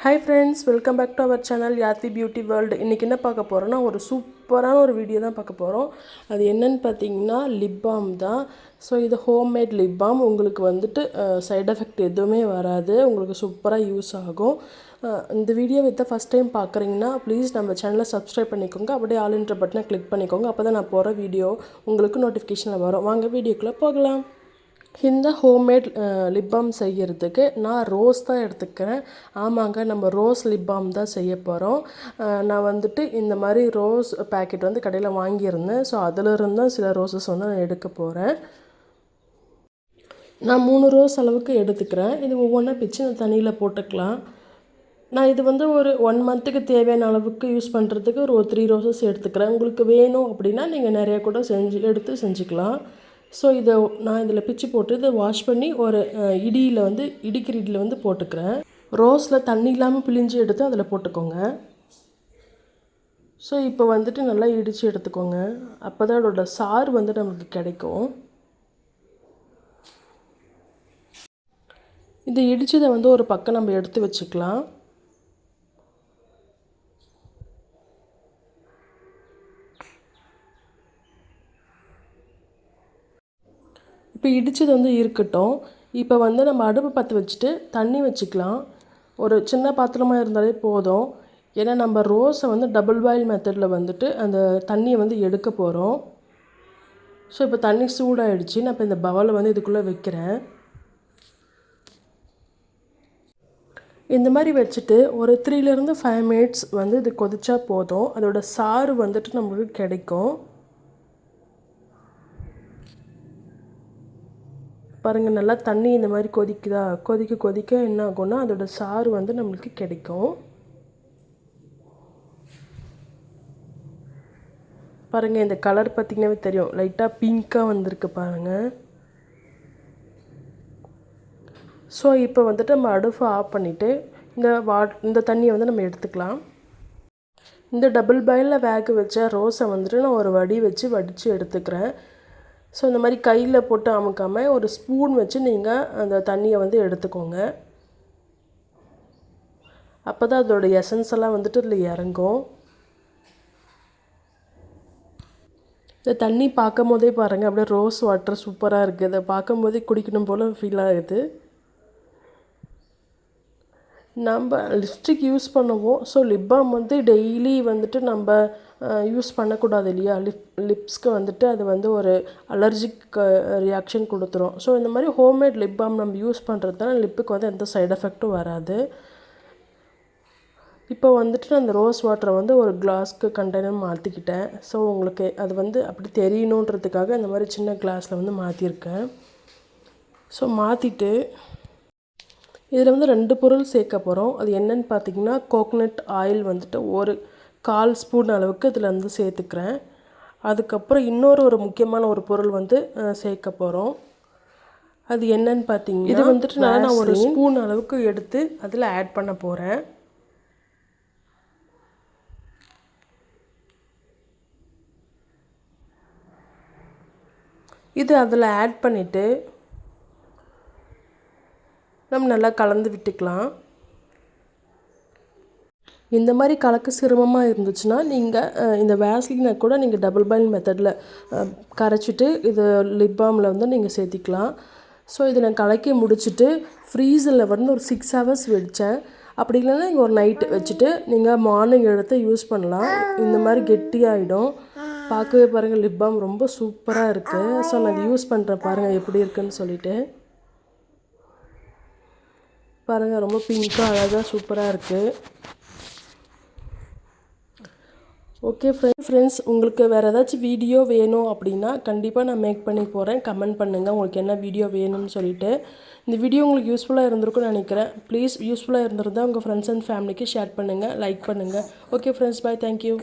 Hi friends, welcome back to our channel Yathi beauty world. இன்றைக்கி என்ன பார்க்க போகிறோன்னா ஒரு சூப்பரான ஒரு வீடியோ தான் பார்க்க போகிறோம். அது என்னென்னு பார்த்தீங்கன்னா லிப் பாம் தான். ஸோ இது ஹோம்மேட் லிப் பாம். உங்களுக்கு வந்துட்டு சைட் எஃபெக்ட் எதுவுமே வராது. உங்களுக்கு சூப்பராக யூஸ் ஆகும். இந்த வீடியோ வித் ஃபஸ்ட் டைம் பார்க்குறீங்கன்னா ப்ளீஸ் நம்ம சேனலை சப்ஸ்கிரைப் பண்ணிக்கோங்க. அப்படியே ஆல்ன்ற பட்டனை கிளிக் பண்ணிக்கோங்க. அப்போ தான் நான் போகிற வீடியோ உங்களுக்கு நோட்டிஃபிகேஷனில் வரும். வாங்க வீடியோக்குள்ளே போகலாம். இந்த ஹோம்மேட் லிப் பாம் செய்கிறதுக்கு நான் ரோஸ் தான் எடுத்துக்கிறேன். ஆமாங்க, நம்ம ரோஸ் லிப் பாம் தான் செய்ய போகிறோம். நான் வந்துட்டு இந்த மாதிரி ரோஸ் பேக்கெட் வந்து கடையில் வாங்கியிருந்தேன். ஸோ அதிலிருந்து தான் சில ரோஸஸ் வந்து நான் எடுக்க போகிறேன். நான் 3 ரோஸ் அளவுக்கு எடுத்துக்கிறேன். இது ஒவ்வொன்றா பிச்சு நான் தண்ணியில் போட்டுக்கலாம். நான் இது வந்து ஒரு 1 மந்த்துக்கு தேவையான அளவுக்கு யூஸ் பண்ணுறதுக்கு ஒரு 3 ரோஸஸ் எடுத்துக்கிறேன். உங்களுக்கு வேணும் அப்படின்னா நீங்கள் நிறையா கூட செஞ்சுக்கலாம். ஸோ நான் இதில் பிச்சு போட்டு இதை வாஷ் பண்ணி ஒரு இடிக்கிற இடியில் வந்து போட்டுக்கிறேன். ரோஸில் தண்ணி இல்லாமல் பிழிஞ்சு எடுத்து அதில் போட்டுக்கோங்க. ஸோ இப்போ வந்துட்டு நல்லா இடித்து எடுத்துக்கோங்க. அப்போ தான் அதோட சாறு வந்து நமக்கு கிடைக்கும். இதை இடித்ததை வந்து ஒரு பக்கம் நம்ம எடுத்து வச்சுக்கலாம். இப்போ இடித்தது வந்து இருக்கட்டும். இப்போ வந்து நம்ம அடுப்பு பற்ற வச்சுட்டு தண்ணி வச்சுக்கலாம். ஒரு சின்ன பாத்திரமாக இருந்தாலே போதும். ஏன்னா நம்ம ரோஸை வந்து டபுள் பாயில் மெத்தடில் வந்துட்டு அந்த தண்ணியை வந்து எடுக்க போகிறோம். ஸோ இப்போ தண்ணி சூடாகிடுச்சு. நான் இப்போ இந்த பவுலை வந்து இதுக்குள்ளே வைக்கிறேன். இந்த மாதிரி வச்சுட்டு ஒரு 3 to 5 மினிட்ஸ் வந்து இது கொதிச்சா போதும். அதோட சாறு வந்துட்டு நம்மளுக்கு கிடைக்கும். பாருங்கள், நல்லா தண்ணி இந்த மாதிரி கொதிக்குதா? கொதிக்க என்ன ஆகும்னா அதோட சாறு வந்து நம்மளுக்கு கிடைக்கும். பாருங்கள், இந்த கலர் பார்த்திங்கனாவே தெரியும், லைட்டாக பிங்க்காக வந்திருக்கு பாருங்கள். ஸோ இப்போ வந்துட்டு நம்ம அடுப்பை ஆஃப் பண்ணிவிட்டு இந்த தண்ணியை வந்து நம்ம எடுத்துக்கலாம். இந்த டபுள் பாயிலில் வேக வச்ச ரோஸை வந்துட்டு நான் ஒரு வடித்து எடுத்துக்கிறேன். ஸோ இந்த மாதிரி கையில் போட்டு அமுக்காமல் ஒரு ஸ்பூன் வச்சு நீங்கள் அந்த தண்ணியை வந்து எடுத்துக்கோங்க. அப்போ தான் அதோடய எசன்ஸ் எல்லாம் வந்துட்டு இதில் இறங்கும். இந்த தண்ணி பார்க்கும் போதே பாருங்கள், அப்படியே ரோஸ் வாட்டர் சூப்பராக இருக்குது. அதை பார்க்கும் போதே குடிக்கணும் போல் ஃபீல் ஆகுது. நம்ம லிப்ஸ்டிக் யூஸ் பண்ணுவோம். ஸோ லிப் பாம் வந்து டெய்லி வந்துட்டு நம்ம யூஸ் பண்ணக்கூடாது இல்லையா? லிப்ஸ்க்கு வந்துட்டு அது வந்து ஒரு அலர்ஜிக் ரியாக்ஷன் கொடுத்துரும். ஸோ இந்த மாதிரி ஹோம்மேட் லிப் பாம் நம்ம யூஸ் பண்ணுறதுனால லிப்புக்கு வந்து எந்த சைட் எஃபெக்ட்டும் வராது. இப்போ வந்துட்டு நான் அந்த ரோஸ் வாட்டரை வந்து ஒரு கிளாஸ்க்கு கண்டெய்னர் மாற்றிக்கிட்டேன். ஸோ உங்களுக்கு அது வந்து அப்படி தெரியணுன்றதுக்காக இந்த மாதிரி சின்ன கிளாஸில் வந்து மாற்றிருக்கேன். ஸோ மாற்றிட்டு இதில் வந்து 2 பொருள் சேர்க்க போகிறோம். அது என்னென்னு பார்த்தீங்கன்னா, கோகோனட் ஆயில் வந்துட்டு ஒரு 1/4 ஸ்பூன் அளவுக்கு இதில் வந்து சேர்த்துக்கிறேன். அதுக்கப்புறம் ஒரு முக்கியமான ஒரு பொருள் வந்து சேர்க்க போகிறோம். அது என்னன்னு பார்த்தீங்கன்னா, இது வந்துட்டு நான் ஒரு ஸ்பூன் அளவுக்கு எடுத்து அதில் ஆட் பண்ண போகிறேன். இது அதில் ஆட் பண்ணிவிட்டு நம்ம நல்லா கலந்து விட்டுக்கலாம். இந்த மாதிரி கலக்க சிரமமாக இருந்துச்சுன்னா நீங்கள் இந்த வேஸ்லினை கூட நீங்கள் டபுள் பாயில் மெத்தடில் கரைச்சிட்டு இது லிப் பாமில் வந்து நீங்கள் சேர்த்திக்கலாம். ஸோ இதை நான் கலக்கி முடிச்சுட்டு ஃப்ரீசரில் வந்து ஒரு 6 hours வச்சேன். அப்படி இல்லைன்னா நீங்கள் ஒரு நைட்டு வச்சுட்டு நீங்கள் மார்னிங் எடுத்து யூஸ் பண்ணலாம். இந்த மாதிரி கெட்டியாகிடும். பார்க்கவே பாருங்கள், லிப் பாம் ரொம்ப சூப்பராக இருக்குது. ஸோ நான் இது யூஸ் பண்ணுறேன், பாருங்கள் எப்படி இருக்குதுன்னு சொல்லிவிட்டு. பாருங்கள், ரொம்ப பிங்க்காக அழகாக சூப்பராக இருக்குது. ஓகே ஃப்ரெண்ட்ஸ், உங்களுக்கு வேறு ஏதாச்சும் வீடியோ வேணும் அப்படின்னா கண்டிப்பாக நான் மேக் பண்ணி போகிறேன். கமெண்ட் பண்ணுங்கள் உங்களுக்கு என்ன வீடியோ வேணும்னு சொல்லிவிட்டு. இந்த வீடியோ உங்களுக்கு யூஸ்ஃபுல்லாக இருந்திருக்கும்னு நினைக்கிறேன். ப்ளீஸ் யூஸ்ஃபுல்லாக இருந்திருந்தால் உங்கள் ஃப்ரெண்ட்ஸ் அண்ட் ஃபேமிலிக்கு ஷேர் பண்ணுங்கள், லைக் பண்ணுங்கள். ஓகே ஃப்ரெண்ட்ஸ், பாய், தேங்க்யூ.